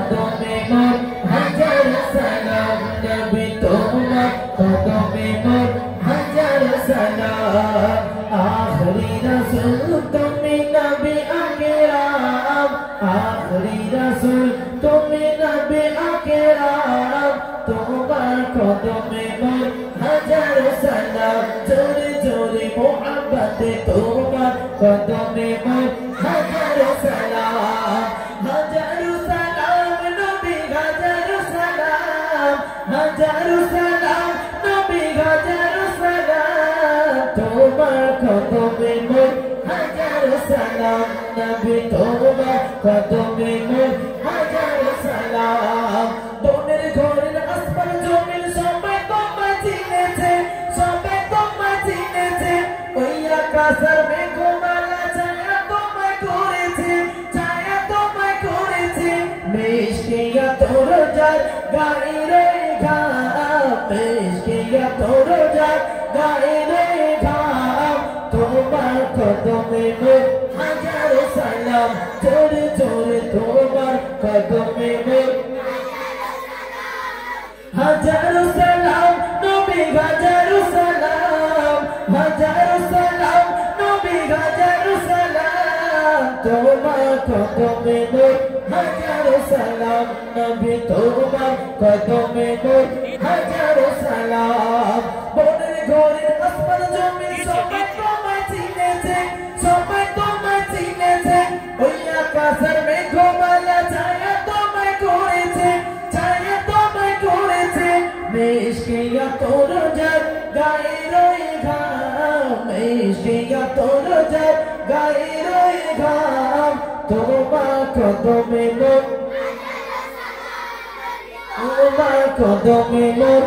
কদমে মোর হাজার সালাম নবী তোমার কদমে মোর হাজার সালাম আখরি রাসূল তুমি নবী আকরাম আখরি রাসূল তুমি নবী আকরাম তোমার কদমে মোর হাজার সালাম জোরে জোরে মোহাব্বতে তোমার কদমে মোর হাজার সালাম হাজার সালাম নবী হাজার সালাম হাজার সালাম নবী হাজার সালাম তোমার কদমে মোর হাজার সালাম নবী তোমার কদমে মোর হাজার সালাম বনের ঘরের আসমান জমিন সবাই তোমায় চিনেছে সবাই তোমায় চিনেছে ওই আকাশের মেঘমালা ছায়া তোমায় করেছে ছায়া তোমায় করেছে মিশকিয়া তোর যার গায়ে ঘাম মিশকিয়া তোর যার গায়ে ঘাম তোমার কদমে মোর হাজার সালাম জোরে জোরে তোমার কদমে মোর হাজার সালাম নবী হাজার সালাম হাজার সালাম নবী হাজার সালাম তোমার কদমে মোর হাজার সালাম নবী তোমার কদমে মোর হাজার সালাম বনের ঘরের আসমান জমিন সবাই তোমায় চিনেছে সবাই তোমায় চিনেছে ওই আকাশের মেঘমালা ছায়া তোমায় করেছে ছায়া তোমায় করেছে মিশকিয়া তোর যার গায়ে রয়ে ঘাম মিশকিয়া তোর যার গায়ে রয়ে ঘাম তোমার কদমে মোর তোমার কদমে মোর